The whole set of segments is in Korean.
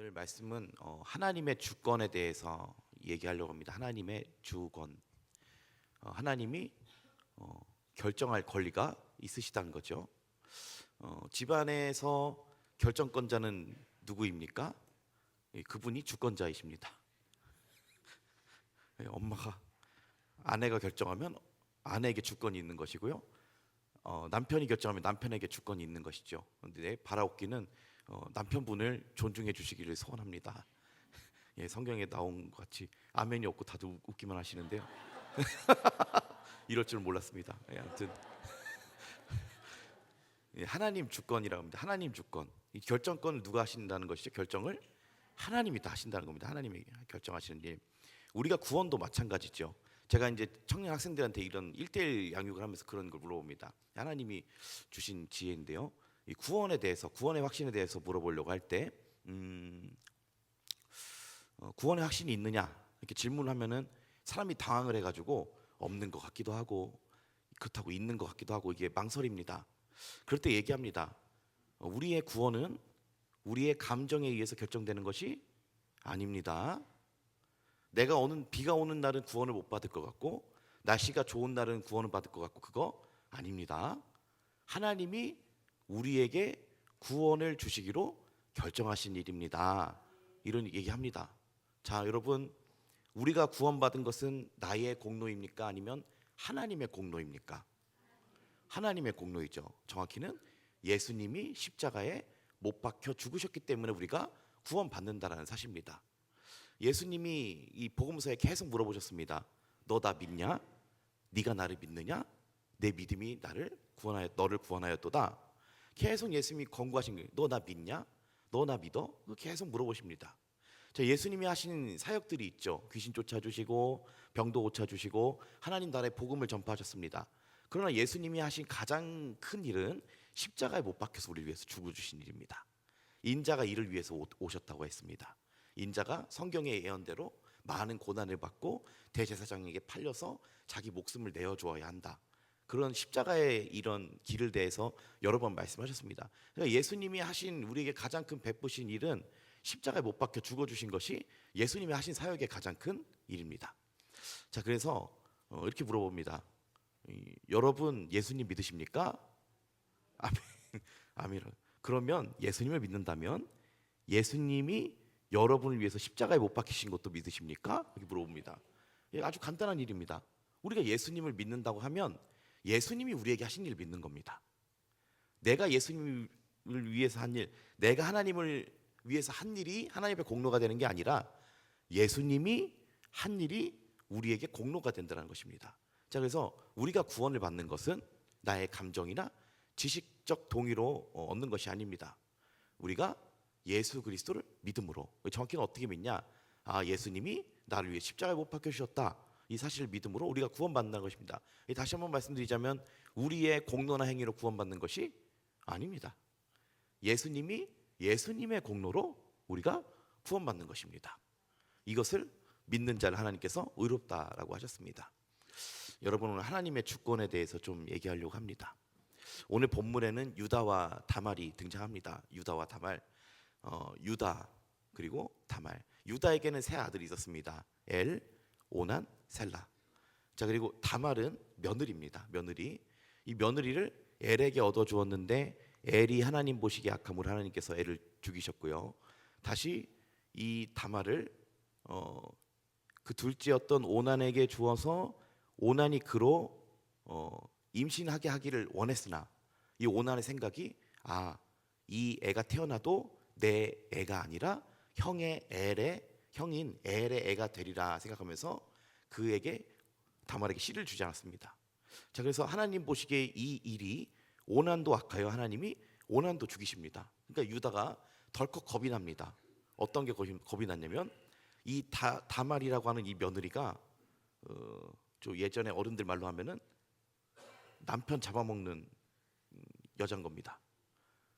오늘 말씀은 하나님의 주권에 대해서 얘기하려고 합니다. 하나님의 주권. 하나님이 결정할 권리가 있으시다는 거죠. 집안에서 결정권자는 누구입니까? 그분이 주권자이십니다. 엄마가 아내가 결정하면 아내에게 주권이 있는 것이고요. 남편이 결정하면 남편에게 주권이 있는 것이죠. 그런데 바라옵기는 남편분을 존중해 주시기를 소원합니다. 예, 성경에 나온 것 같이 아멘이 없고 다들 웃기만 하시는데요. 이럴 줄 몰랐습니다. 예, 아무튼 예, 하나님 주권이라고 합니다. 하나님 주권. 이 결정권을 누가 하신다는 것이죠? 결정을 하나님이 다 하신다는 겁니다. 하나님이 결정하시는 일. 우리가 구원도 마찬가지죠. 제가 이제 청년 학생들한테 이런 1대1 양육을 하면서 그런 걸 물어봅니다. 하나님이 주신 지혜인데요. 이 구원에 대해서, 구원의 확신에 대해서 물어보려고 할 때 구원의 확신이 있느냐 이렇게 질문을 하면은 사람이 당황을 해가지고 없는 것 같기도 하고 그렇다고 있는 것 같기도 하고 이게 망설입니다. 그럴 때 얘기합니다. 우리의 구원은 우리의 감정에 의해서 결정되는 것이 아닙니다. 내가 비가 오는 날은 구원을 못 받을 것 같고 날씨가 좋은 날은 구원을 받을 것 같고 그거 아닙니다. 하나님이 우리에게 구원을 주시기로 결정하신 일입니다. 이런 얘기합니다. 자, 여러분, 우리가 구원받은 것은 나의 공로입니까? 아니면 하나님의 공로입니까? 하나님의 공로이죠. 정확히는 예수님이 십자가에 못 박혀 죽으셨기 때문에 우리가 구원받는다라는 사실입니다. 예수님이 이 복음서에 계속 물어보셨습니다. 너 나 믿냐? 네가 나를 믿느냐? 내 믿음이 너를 구원하였도다. 계속 예수님이 권고하신 거예요. 너 나 믿냐? 너 나 믿어? 계속 물어보십니다. 자, 예수님이 하신 사역들이 있죠. 귀신 쫓아주시고 병도 고쳐주시고 하나님 나라의 복음을 전파하셨습니다. 그러나 예수님이 하신 가장 큰 일은 십자가에 못 박혀서 우리를 위해서 죽어주신 일입니다. 인자가 이를 위해서 오셨다고 했습니다. 인자가 성경의 예언대로 많은 고난을 받고 대제사장에게 팔려서 자기 목숨을 내어주어야 한다. 그런 십자가의 이런 길을 대해서 여러 번 말씀하셨습니다. 그러니까 예수님이 하신 우리에게 가장 큰 베푸신 일은 십자가에 못 박혀 죽어주신 것이 예수님이 하신 사역의 가장 큰 일입니다. 자, 그래서 이렇게 물어봅니다. 여러분 예수님 믿으십니까? 아멘. 아멘. 그러면 예수님을 믿는다면 예수님이 여러분을 위해서 십자가에 못 박히신 것도 믿으십니까? 이렇게 물어봅니다. 아주 간단한 일입니다. 우리가 예수님을 믿는다고 하면 예수님이 우리에게 하신 일을 믿는 겁니다. 내가 예수님을 위해서 한 일, 내가 하나님을 위해서 한 일이 하나님의 공로가 되는 게 아니라 예수님이 한 일이 우리에게 공로가 된다는 것입니다. 자, 그래서 우리가 구원을 받는 것은 나의 감정이나 지식적 동의로 얻는 것이 아닙니다. 우리가 예수 그리스도를 믿음으로, 정확히는 어떻게 믿냐? 예수님이 나를 위해 십자가에 못 박혀 주셨다. 이 사실을 믿음으로 우리가 구원받는다는 것입니다. 다시 한번 말씀드리자면 우리의 공로나 행위로 구원받는 것이 아닙니다. 예수님의 공로로 우리가 구원받는 것입니다. 이것을 믿는 자를 하나님께서 의롭다라고 하셨습니다. 여러분, 오늘 하나님의 주권에 대해서 좀 얘기하려고 합니다. 오늘 본문에는 유다와 다말이 등장합니다. 유다와 다말. 유다 그리고 다말. 유다에게는 세 아들이 있었습니다. 엘, 오난, 셀라. 자, 그리고 다말은 며느리입니다. 며느리. 이 며느리를 엘에게 얻어 주었는데 엘이 하나님 보시기에 악함으로 하나님께서 엘을 죽이셨고요. 다시 이 다말을 그 둘째였던 오난에게 주어서 오난이 그로 임신하게 하기를 원했으나 이 오난의 생각이 이 애가 태어나도 내 애가 아니라 형인 엘의 애가 되리라 생각하면서 그에게 다말에게 씨를 주지 않았습니다. 자, 그래서 하나님 보시기에 이 일이 오난도 악하여 하나님이 오난도 죽이십니다. 그러니까 유다가 덜컥 겁이 납니다. 어떤 게 겁이 났냐면 이 다말이라고 하는 이 며느리가 예전에 어른들 말로 하면은 남편 잡아먹는 여자인 겁니다.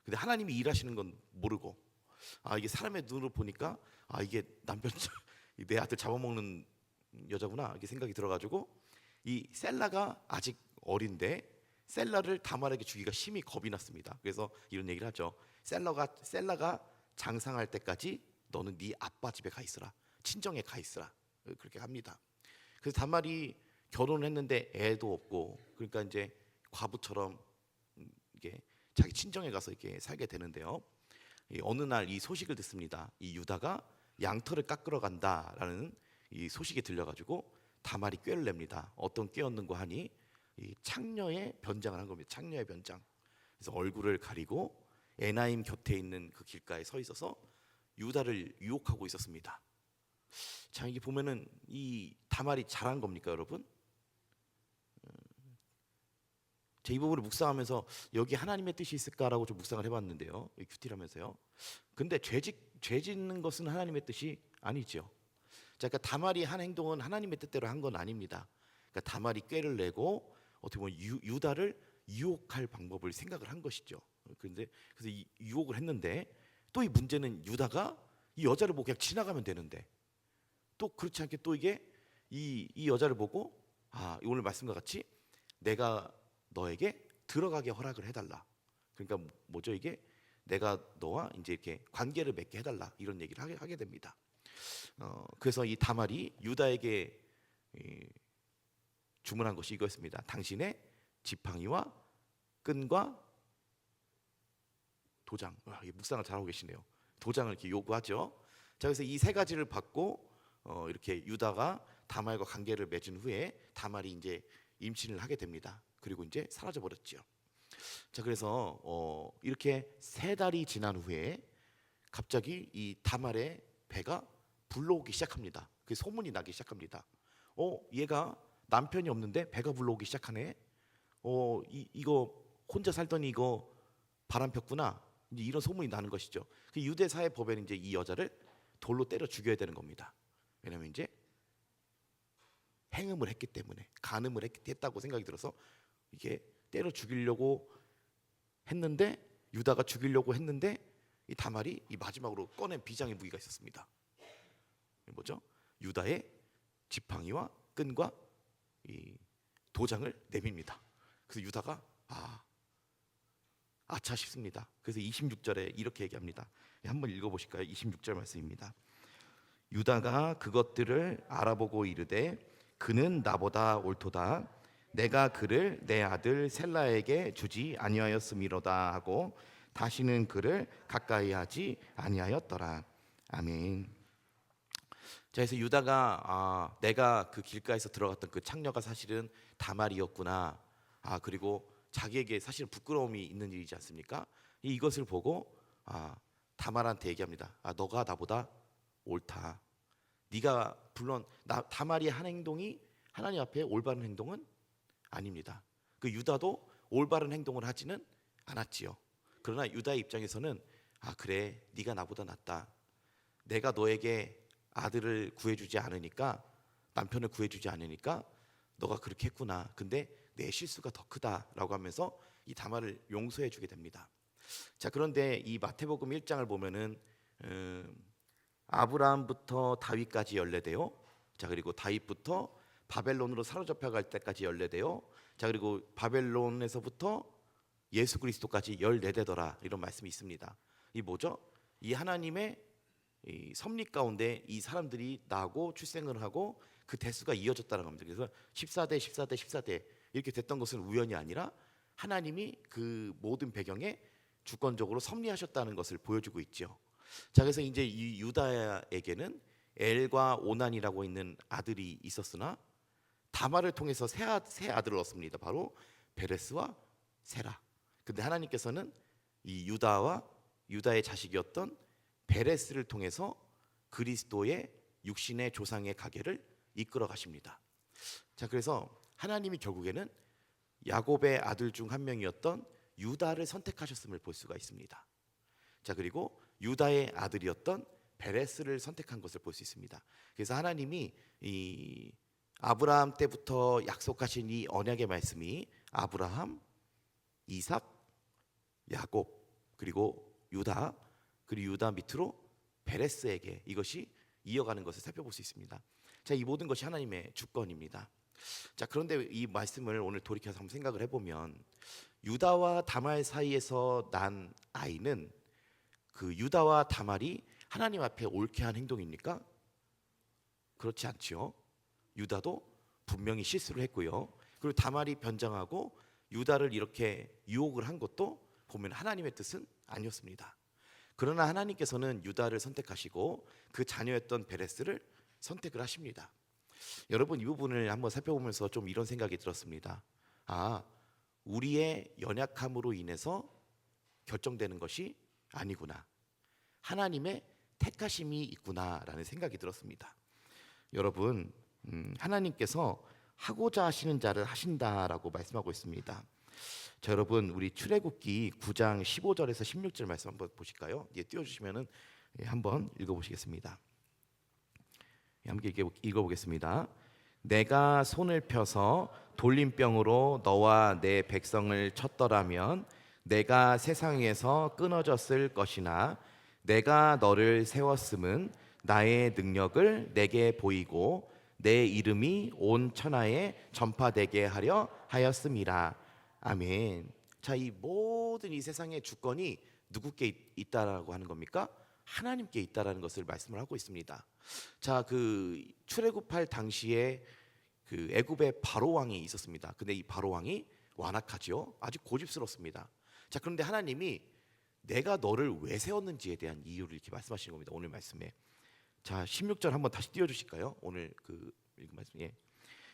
근데 하나님이 일하시는 건 모르고 이게 사람의 눈으로 보니까 이게 남편 내 아들 잡아먹는 여자구나 이렇게 생각이 들어가지고 이 셀라가 아직 어린데 셀라를 다말에게 주기가 심히 겁이 났습니다. 그래서 이런 얘기를 하죠. 셀라가 장상할 때까지 너는 네 아빠 집에 가 있으라. 친정에 가 있으라. 그렇게 합니다. 그래서 다말이 결혼했는데 애도 없고, 그러니까 이제 과부처럼 이게 자기 친정에 가서 이렇게 살게 되는데요. 어느 날 이 소식을 듣습니다. 이 유다가 양털을 깎으러 간다라는 이 소식이 들려가지고 다말이 꾀를 냅니다. 어떤 꾀였는고 하니 이 창녀의 변장을 한 겁니다. 창녀의 변장. 그래서 얼굴을 가리고 에나임 곁에 있는 그 길가에 서 있어서 유다를 유혹하고 있었습니다. 자, 이게 보면은 이 다말이 잘한 겁니까, 여러분? 제 이 부분을 묵상하면서 여기 하나님의 뜻이 있을까라고 좀 묵상을 해봤는데요. 큐티라면서요. 근데 죄 짓는 것은 하나님의 뜻이 아니죠. 자, 그러니까 다말이 한 행동은 하나님의 뜻대로 한 건 아닙니다. 그러니까 다말이 꾀를 내고 어떻게 보면 유다를 유혹할 방법을 생각을 한 것이죠. 그런데 그래서 이 유혹을 했는데 또 이 문제는 유다가 이 여자를 보고 그냥 지나가면 되는데 또 그렇지 않게 또 이게 이 여자를 보고 오늘 말씀과 같이 내가 너에게 들어가게 허락을 해달라. 그러니까 뭐죠 이게? 내가 너와 이제 이렇게 관계를 맺게 해달라 이런 얘기를 하게 됩니다. 그래서 이 다말이 유다에게 주문한 것이 이거였습니다. 당신의 지팡이와 끈과 도장. 묵상을 잘하고 계시네요. 도장을 이렇게 요구하죠. 자, 그래서 이 세 가지를 받고 이렇게 유다가 다말과 관계를 맺은 후에 다말이 이제 임신을 하게 됩니다. 그리고 이제 사라져 버렸죠. 자, 그래서 이렇게 3달이 지난 후에 갑자기 이 다말의 배가 불러오기 시작합니다. 그 소문이 나기 시작합니다. 얘가 남편이 없는데 배가 불러오기 시작하네. 이거 혼자 살더니 이거 바람 폈구나. 이제 이런 소문이 나는 것이죠. 그 유대 사회 법에는 이제 이 여자를 돌로 때려 죽여야 되는 겁니다. 왜냐하면 이제 행음을 했기 때문에, 간음을 했다고 생각이 들어서 이게 때려 죽이려고 했는데, 유다가 죽이려고 했는데 이 다말이 이 마지막으로 꺼낸 비장의 무기가 있었습니다. 뭐죠? 유다의 지팡이와 끈과 이 도장을 내밉니다. 그래서 유다가 아차 싶습니다. 그래서 26절에 이렇게 얘기합니다. 한번 읽어보실까요? 26절 말씀입니다. 유다가 그것들을 알아보고 이르되 그는 나보다 옳도다. 내가 그를 내 아들 셀라에게 주지 아니하였음이로다 하고 다시는 그를 가까이 하지 아니하였더라. 아멘. 자, 그래서 유다가 내가 그 길가에서 들어갔던 그 창녀가 사실은 다말이었구나. 그리고 자기에게 사실은 부끄러움이 있는 일이지 않습니까? 이것을 보고 다말한테 얘기합니다. 너가 나보다 옳다. 네가 물론 다말이 한 행동이 하나님 앞에 올바른 행동은 아닙니다. 그 유다도 올바른 행동을 하지는 않았지요. 그러나 유다의 입장에서는 그래, 네가 나보다 낫다. 내가 너에게 아들을 구해주지 않으니까, 남편을 구해주지 않으니까 너가 그렇게 했구나. 근데 내 실수가 더 크다라고 하면서 이 다말을 용서해주게 됩니다. 자, 그런데 이 마태복음 1장을 보면은 아브라함부터 다윗까지 연례되어, 자, 그리고 다윗부터 바벨론으로 사로잡혀갈 때까지 연례되어, 자, 그리고 바벨론에서부터 예수 그리스도까지 14대더라 이런 말씀이 있습니다. 이 뭐죠? 이 하나님의 이 섭리 가운데 이 사람들이 나고 출생을 하고 그 대수가 이어졌다는 겁니다. 그래서 14대, 14대, 14대 이렇게 됐던 것은 우연이 아니라 하나님이 그 모든 배경에 주권적으로 섭리하셨다는 것을 보여주고 있죠. 자, 그래서 이제 이 유다에게는 엘과 오난이라고 있는 아들이 있었으나 다말을 통해서 세 아들을 얻습니다. 바로 베레스와 세라. 근데 하나님께서는 이 유다의 자식이었던 베레스를 통해서 그리스도의 육신의 조상의 가계를 이끌어 가십니다. 자, 그래서 하나님이 결국에는 야곱의 아들 중 한 명이었던 유다를 선택하셨음을 볼 수가 있습니다. 자, 그리고 유다의 아들이었던 베레스를 선택한 것을 볼 수 있습니다. 그래서 하나님이 이 아브라함 때부터 약속하신 이 언약의 말씀이 아브라함, 이삭, 야곱, 그리고 유다, 그리고 유다 밑으로 베레스에게 이것이 이어가는 것을 살펴볼 수 있습니다. 자, 이 모든 것이 하나님의 주권입니다. 자, 그런데 이 말씀을 오늘 돌이켜서 한번 생각을 해보면 유다와 다말 사이에서 난 아이는 그 유다와 다말이 하나님 앞에 옳게 한 행동입니까? 그렇지 않지요. 유다도 분명히 실수를 했고요. 그리고 다말이 변장하고 유다를 이렇게 유혹을 한 것도 보면 하나님의 뜻은 아니었습니다. 그러나 하나님께서는 유다를 선택하시고 그 자녀였던 베레스를 선택을 하십니다. 여러분, 이 부분을 한번 살펴보면서 좀 이런 생각이 들었습니다. 우리의 연약함으로 인해서 결정되는 것이 아니구나. 하나님의 택하심이 있구나라는 생각이 들었습니다. 여러분, 하나님께서 하고자 하시는 자를 하신다라고 말씀하고 있습니다. 자, 여러분, 우리 출애굽기 9장 15절에서 16절 말씀 한번 보실까요? 띄워주시면은 한번 읽어보시겠습니다. 함께 읽어보겠습니다. 내가 손을 펴서 돌림병으로 너와 내 백성을 쳤더라면 내가 세상에서 끊어졌을 것이나 내가 너를 세웠음은 나의 능력을 내게 보이고 내 이름이 온 천하에 전파되게 하려 하였음이라. 아멘. 자, 이 모든 이 세상의 주권이 누구께 있다라고 하는 겁니까? 하나님께 있다라는 것을 말씀을 하고 있습니다. 자, 그 출애굽할 당시에 그 애굽의 바로 왕이 있었습니다. 근데 이 바로 왕이 완악하지요. 아주 고집스럽습니다. 자, 그런데 하나님이 내가 너를 왜 세웠는지에 대한 이유를 이렇게 말씀하시는 겁니다. 오늘 말씀에. 자, 16절 한번 다시 띄워 주실까요? 오늘 그 읽은 말씀에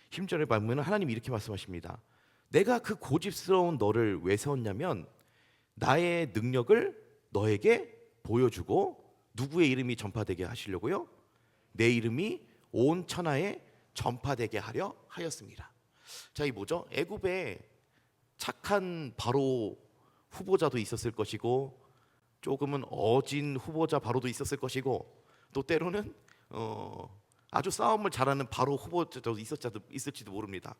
16절에 보면 하나님이 이렇게 말씀하십니다. 내가 그 고집스러운 너를 왜 세웠냐면 나의 능력을 너에게 보여주고 누구의 이름이 전파되게 하시려고요? 내 이름이 온 천하에 전파되게 하려 하였습니다. 자, 이 뭐죠? 애굽에 착한 바로 후보자도 있었을 것이고 조금은 어진 후보자 바로도 있었을 것이고 또 때로는 아주 싸움을 잘하는 바로 후보자도 있을지도 모릅니다.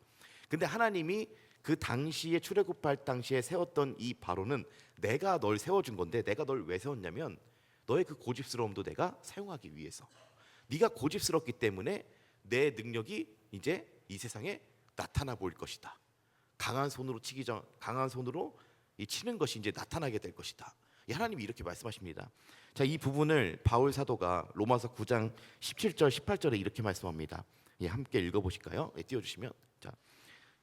근데 하나님이 그 당시에 출애굽할 당시에 세웠던 이 바로는 내가 널 세워준 건데 내가 널 왜 세웠냐면 너의 그 고집스러움도 내가 사용하기 위해서. 네가 고집스럽기 때문에 내 능력이 이제 이 세상에 나타나 보일 것이다. 강한 손으로 이 치는 것이 이제 나타나게 될 것이다. 하나님이 이렇게 말씀하십니다. 자, 이 부분을 바울 사도가 로마서 9장 17절 18절에 이렇게 말씀합니다. 함께 읽어보실까요? 띄워주시면. 자,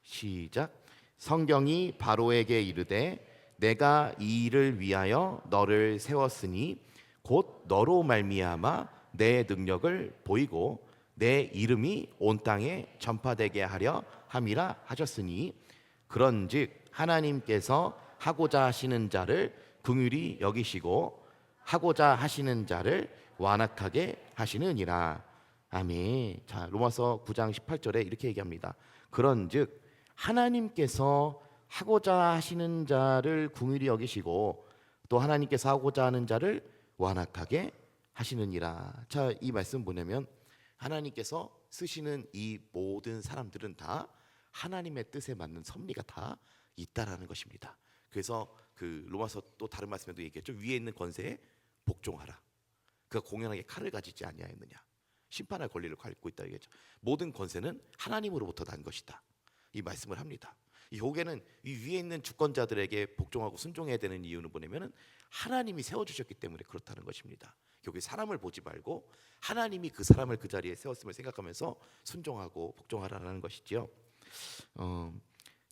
시작. 성경이 바로에게 이르되 내가 이 일을 위하여 너를 세웠으니 곧 너로 말미암아 내 능력을 보이고 내 이름이 온 땅에 전파되게 하려 함이라 하셨으니 그런즉 하나님께서 하고자 하시는 자를 긍휼히 여기시고 하고자 하시는 자를 완악하게 하시느니라. 아멘. 자, 로마서 9장 18절에 이렇게 얘기합니다. 그런즉 하나님께서 하고자 하시는 자를 긍휼히 여기시고 또 하나님께서 하고자 하는 자를 완악하게 하시느니라. 자, 이 말씀 보내면 하나님께서 쓰시는 이 모든 사람들은 다 하나님의 뜻에 맞는 섭리가 다 있다라는 것입니다. 그래서 그 로마서 또 다른 말씀에도 얘기했죠. 위에 있는 권세에 복종하라. 그가 공연하게 칼을 가지지 아니하였느냐. 심판할 권리를 갖고 있다 얘기했죠. 모든 권세는 하나님으로부터 난 것이다. 이 말씀을 합니다. 이 요게는 이 위에 있는 주권자들에게 복종하고 순종해야 되는 이유는 뭐냐면은 하나님이 세워주셨기 때문에 그렇다는 것입니다. 여기 사람을 보지 말고 하나님이 그 사람을 그 자리에 세웠음을 생각하면서 순종하고 복종하라는 것이지요.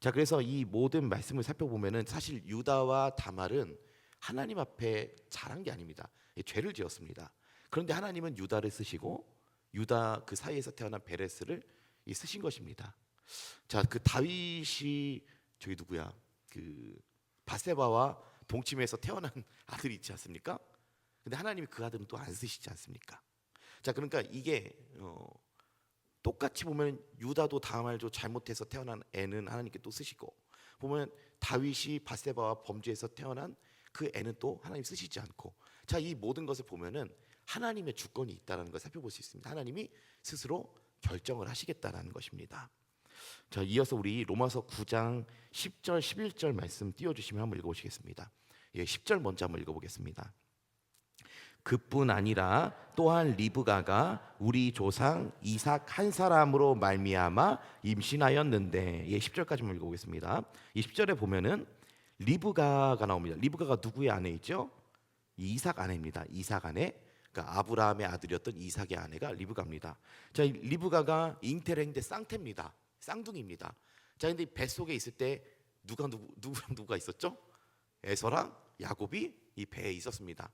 자, 그래서 이 모든 말씀을 살펴보면은 사실 유다와 다말은 하나님 앞에 잘한 게 아닙니다. 죄를 지었습니다. 그런데 하나님은 유다를 쓰시고 유다 그 사이에서 태어난 베레스를 쓰신 것입니다. 자, 그 다윗이 저기 누구야? 그 바세바와 동침해서 태어난 아들이 있지 않습니까? 근데 하나님이 그 아들은 또 안 쓰시지 않습니까? 자, 그러니까 이게 똑같이 보면 유다도 다말도 잘못해서 태어난 애는 하나님께 또 쓰시고 보면 다윗이 바세바와 범죄해서 태어난 그 애는 또 하나님 쓰시지 않고 자, 이 모든 것을 보면은 하나님의 주권이 있다는 걸 살펴볼 수 있습니다. 하나님이 스스로 결정을 하시겠다라는 것입니다. 자, 이어서 우리 로마서 9장 10절 11절 말씀 띄워주시면 한번 읽어보시겠습니다. 10절 먼저 한번 읽어보겠습니다. 그뿐 아니라 또한 리브가가 우리 조상 이삭 한 사람으로 말미암아 임신하였는데 10절까지만 읽어보겠습니다. 이 10절에 보면은 리브가가 나옵니다. 리브가가 누구의 아내이죠? 이삭 아내입니다. 이삭 아내. 그러니까 아브라함의 아들이었던 이삭의 아내가 리브가입니다. 자, 이 리브가가 잉태를 했는데 쌍태입니다. 쌍둥이입니다. 자, 근데 뱃속에 있을 때 누가 있었죠? 에서랑 야곱이 이 배에 있었습니다.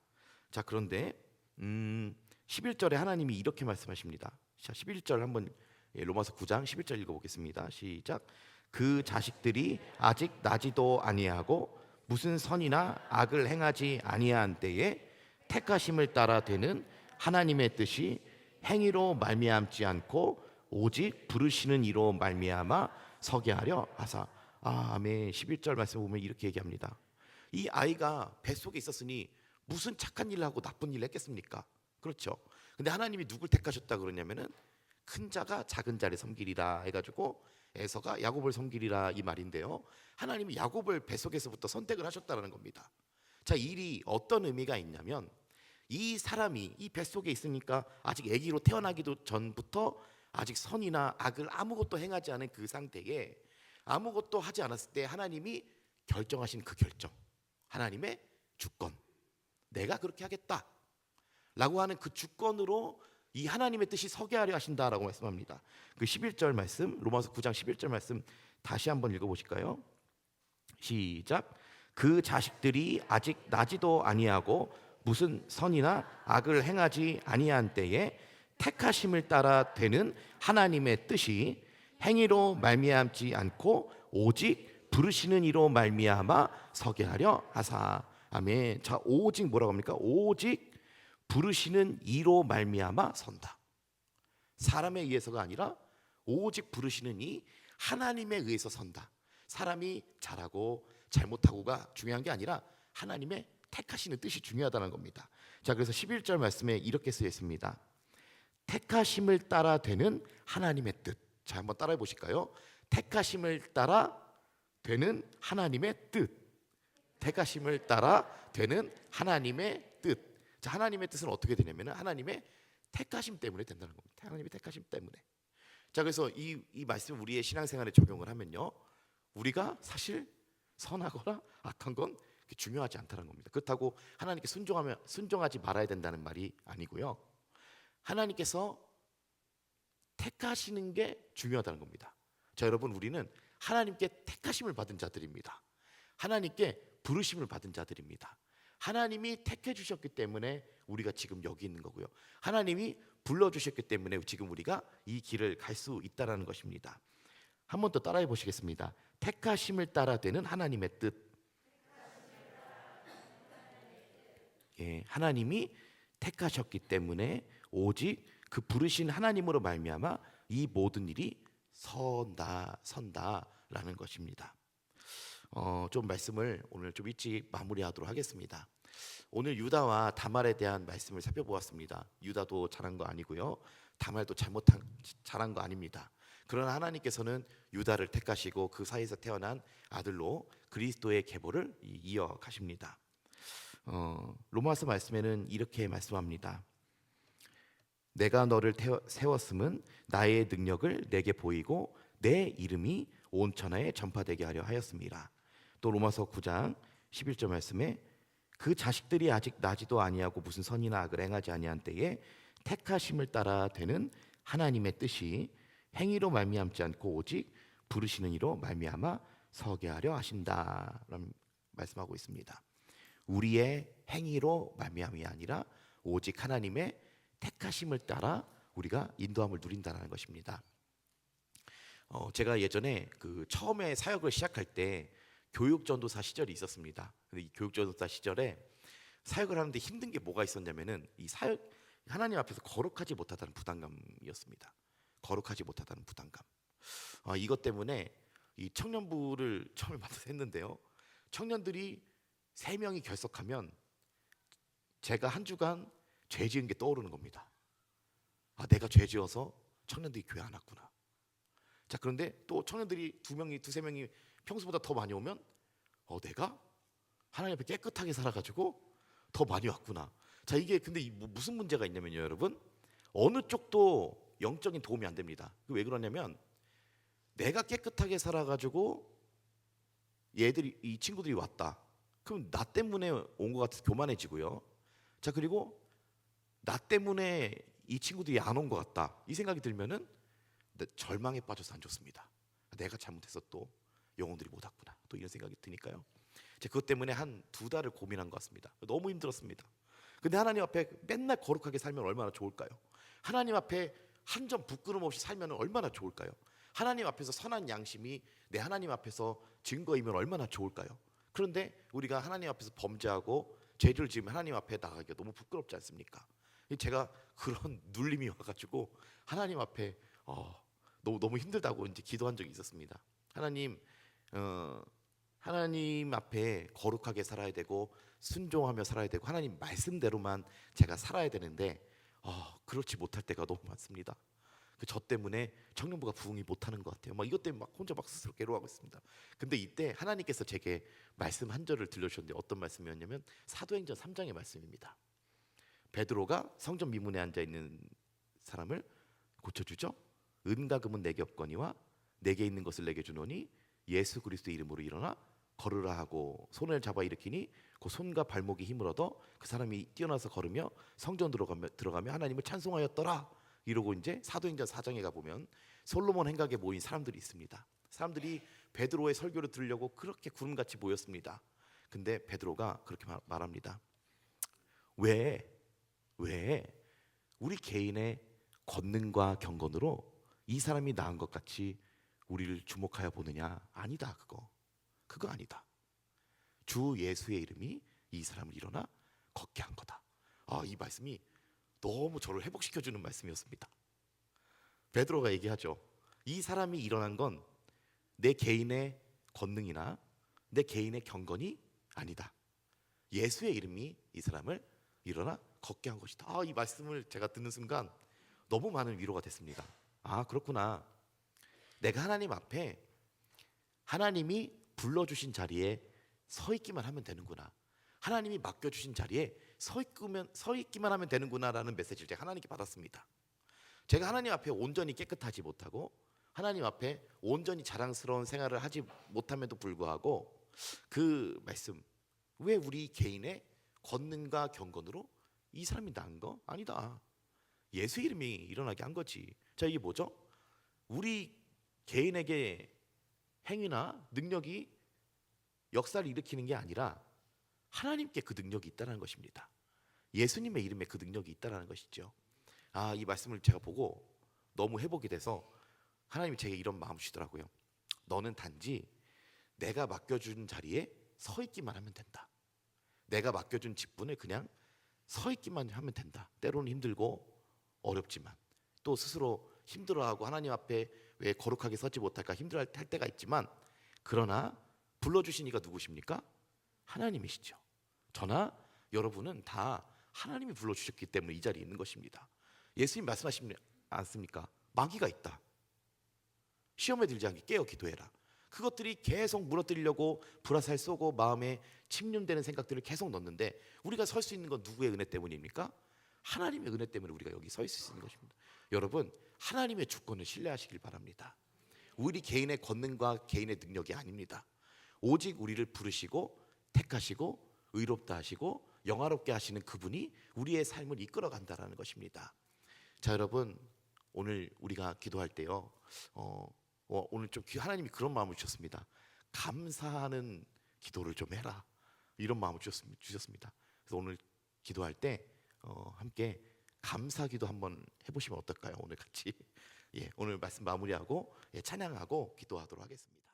자, 그런데 11절에 하나님이 이렇게 말씀하십니다. 자, 11절 한번 로마서 9장 11절 읽어보겠습니다. 시작. 그 자식들이 아직 나지도 아니하고 무슨 선이나 악을 행하지 아니한 때에 택하심을 따라 되는 하나님의 뜻이 행위로 말미암지 않고 오직 부르시는 이로 말미암아 서게 하려 하사. 아멘. 11절 말씀 보면 이렇게 얘기합니다. 이 아이가 뱃속에 있었으니 무슨 착한 일을 하고 나쁜 일을 했겠습니까? 그렇죠. 근데 하나님이 누굴 택하셨다 그러냐면은 큰 자가 작은 자를 섬기리라 해가지고 에서가 야곱을 섬기리라 이 말인데요. 하나님이 야곱을 뱃속에서부터 선택을 하셨다는 겁니다. 자, 이 일이 어떤 의미가 있냐면 이 사람이 이 뱃속에 있으니까 아직 아기로 태어나기도 전부터 아직 선이나 악을 아무것도 행하지 않은 그 상태에 아무것도 하지 않았을 때 하나님이 결정하신 그 결정, 하나님의 주권, 내가 그렇게 하겠다 라고 하는 그 주권으로 이 하나님의 뜻이 서게 하려 하신다라고 말씀합니다. 그 11절 말씀, 로마서 9장 11절 말씀 다시 한번 읽어보실까요? 시작. 그 자식들이 아직 나지도 아니하고 무슨 선이나 악을 행하지 아니한 때에 택하심을 따라 되는 하나님의 뜻이 행위로 말미암지 않고 오직 부르시는 이로 말미암아 서게 하려 하사. 아멘. 자, 오직 뭐라고 합니까? 오직 부르시는 이로 말미암아 선다. 사람에 의해서가 아니라 오직 부르시는 이 하나님에 의해서 선다. 사람이 잘하고 잘못하고가 중요한 게 아니라 하나님의 택하시는 뜻이 중요하다는 겁니다. 자, 그래서 11절 말씀에 이렇게 쓰여 있습니다. 택하심을 따라 되는 하나님의 뜻. 자, 한번 따라해 보실까요? 택하심을 따라 되는 하나님의 뜻. 택하심을 따라 되는 하나님의 뜻. 자, 하나님의 뜻은 어떻게 되냐면 하나님의 택하심 때문에 된다는 겁니다. 하나님의 택하심 때문에. 자, 그래서 이 말씀을 우리의 신앙생활에 적용을 하면요, 우리가 사실 선하거나 악한 건 중요하지 않다는 겁니다. 그렇다고 하나님께 순종하지 말아야 된다는 말이 아니고요, 하나님께서 택하시는 게 중요하다는 겁니다. 자, 여러분, 우리는 하나님께 택하심을 받은 자들입니다. 하나님께 부르심을 받은 자들입니다. 하나님이 택해 주셨기 때문에 우리가 지금 여기 있는 거고요, 하나님이 불러주셨기 때문에 지금 우리가 이 길을 갈 수 있다는 것입니다. 한 번 더 따라해 보시겠습니다. 택하심을 따라 되는 하나님의 뜻. 예, 하나님이 택하셨기 때문에 오직 그 부르신 하나님으로 말미암아 이 모든 일이 선다라는 것입니다. 좀 말씀을 오늘 좀 일찍 마무리하도록 하겠습니다. 오늘 유다와 다말에 대한 말씀을 살펴보았습니다. 유다도 잘한 거 아니고요, 다말도 잘한 거 아닙니다. 그러나 하나님께서는 유다를 택하시고 그 사이에서 태어난 아들로 그리스도의 계보를 이어가십니다. 로마서 말씀에는 이렇게 말씀합니다. 내가 너를 세웠음은 나의 능력을 내게 보이고 내 이름이 온 천하에 전파되게 하려 하였습니다. 또 로마서 9장 11절 말씀에 그 자식들이 아직 나지도 아니하고 무슨 선이나 악을 행하지 아니한 때에 택하심을 따라 되는 하나님의 뜻이 행위로 말미암지 않고 오직 부르시는 이로 말미암아 서게 하려 하신다라는 말씀하고 있습니다. 우리의 행위로 말미암이 아니라 오직 하나님의 택하심을 따라 우리가 인도함을 누린다는 것입니다. 제가 예전에 처음에 사역을 시작할 때 교육전도사 시절이 있었습니다. 근데 이 교육전도사 시절에 사역을 하는데 힘든 게 뭐가 있었냐면은 이 사역, 하나님 앞에서 거룩하지 못하다는 부담감이었습니다. 거룩하지 못하다는 부담감. 이것 때문에 이 청년부를 처음에 맡아서 했는데요, 청년들이 3명이 결석하면 제가 한 주간 죄 지은 게 떠오르는 겁니다. 내가 죄 지어서 청년들이 교회 안 왔구나. 자, 그런데 또 청년들이 2명이, 2-3명이 평소보다 더 많이 오면 내가 하나님 앞에 깨끗하게 살아가지고 더 많이 왔구나. 자, 이게 근데 무슨 문제가 있냐면요, 여러분, 어느 쪽도 영적인 도움이 안 됩니다. 왜 그러냐면 내가 깨끗하게 살아가지고 이 친구들이 왔다. 그럼 나 때문에 온 것 같아서 교만해지고요. 자, 그리고 나 때문에 이 친구들이 안 온 것 같다 이 생각이 들면은 절망에 빠져서 안 좋습니다. 내가 잘못해서 또 영혼들이 못 왔구나 또 이런 생각이 드니까요. 제가 그것 때문에 한 2달을 고민한 것 같습니다. 너무 힘들었습니다. 근데 하나님 앞에 맨날 거룩하게 살면 얼마나 좋을까요? 하나님 앞에 한 점 부끄럼 없이 살면 얼마나 좋을까요? 하나님 앞에서 선한 양심이 내 하나님 앞에서 증거이면 얼마나 좋을까요? 그런데 우리가 하나님 앞에서 범죄하고 죄를 지으면 하나님 앞에 나가기가 너무 부끄럽지 않습니까? 제가 그런 눌림이 와가지고 하나님 앞에 너무 힘들다고 이제 기도한 적이 있었습니다. 하나님, 하나님 앞에 거룩하게 살아야 되고 순종하며 살아야 되고 하나님 말씀대로만 제가 살아야 되는데 그렇지 못할 때가 너무 많습니다. 저 때문에 청년부가 부흥이 못하는 것 같아요. 이것 때문에 혼자 스스로 괴로워하고 있습니다. 근데 이때 하나님께서 제게 말씀 한 절을 들려주셨는데 어떤 말씀이었냐면 사도행전 3장의 말씀입니다. 베드로가 성전 미문에 앉아 있는 사람을 고쳐주죠. 은과 금은 내게 없거니와 내게 있는 것을 내게 주노니 예수 그리스도의 이름으로 일어나 걸으라 하고 손을 잡아 일으키니 그 손과 발목이 힘을 얻어 그 사람이 뛰어나서 걸으며 성전 들어가며 하나님을 찬송하였더라. 이러고 이제 사도행전 4장에 가보면 솔로몬 행각에 모인 사람들이 있습니다. 사람들이 베드로의 설교를 들으려고 그렇게 구름같이 모였습니다. 근데 베드로가 그렇게 말합니다. 왜 우리 개인의 권능과 경건으로 이 사람이 나은 것 같이 우리를 주목하여 보느냐? 아니다. 그거 아니다. 주 예수의 이름이 이 사람을 일어나 걷게 한 거다. 이 말씀이 너무 저를 회복시켜주는 말씀이었습니다. 베드로가 얘기하죠. 이 사람이 일어난 건 내 개인의 권능이나 내 개인의 경건이 아니다. 예수의 이름이 이 사람을 일어나 걷게 한 것이다. 이 말씀을 제가 듣는 순간 너무 많은 위로가 됐습니다. 그렇구나. 내가 하나님 앞에 하나님이 불러주신 자리에 서 있기만 하면 되는구나. 하나님이 맡겨주신 자리에 서 있기만 하면 되는구나라는 메시지를 제가 하나님께 받았습니다. 제가 하나님 앞에 온전히 깨끗하지 못하고 하나님 앞에 온전히 자랑스러운 생활을 하지 못함에도 불구하고 그 말씀, 왜 우리 개인의 권능과 경건으로 이 사람이 나은 거? 아니다. 예수 이름이 일어나게 한 거지. 자, 이게 뭐죠? 우리 개인에게 행위나 능력이 역사를 일으키는 게 아니라 하나님께 그 능력이 있다는 것입니다. 예수님의 이름에 그 능력이 있다는 것이죠. 이 말씀을 제가 보고 너무 회복이 돼서 하나님이 제게 이런 마음 주시더라고요. 너는 단지 내가 맡겨준 자리에 서 있기만 하면 된다. 내가 맡겨준 직분을 그냥 서 있기만 하면 된다. 때로는 힘들고 어렵지만 또 스스로 힘들어하고 하나님 앞에 왜 거룩하게 서지 못할까 힘들어할 때가 있지만 그러나 불러주신 이가 누구십니까? 하나님이시죠. 저나 여러분은 다 하나님이 불러주셨기 때문에 이 자리에 있는 것입니다. 예수님 말씀하시지 않습니까? 마귀가 있다. 시험에 들지 않게 깨어 기도해라. 그것들이 계속 무너뜨리려고 불화살 쏘고 마음에 침륜되는 생각들을 계속 넣는데 우리가 설 수 있는 건 누구의 은혜 때문입니까? 하나님의 은혜 때문에 우리가 여기 서 있을 수 있는 것입니다. 여러분, 하나님의 주권을 신뢰하시길 바랍니다. 우리 개인의 권능과 개인의 능력이 아닙니다. 오직 우리를 부르시고 택하시고 의롭다 하시고 영화롭게 하시는 그분이 우리의 삶을 이끌어 간다라는 것입니다. 자, 여러분, 오늘 우리가 기도할 때요, 오늘 좀 하나님이 그런 마음을 주셨습니다. 감사하는 기도를 좀 해라, 이런 마음을 주셨습니다. 그래서 오늘 기도할 때 함께 감사기도 한번 해보시면 어떨까요? 오늘 같이 오늘 말씀 마무리하고 찬양하고 기도하도록 하겠습니다.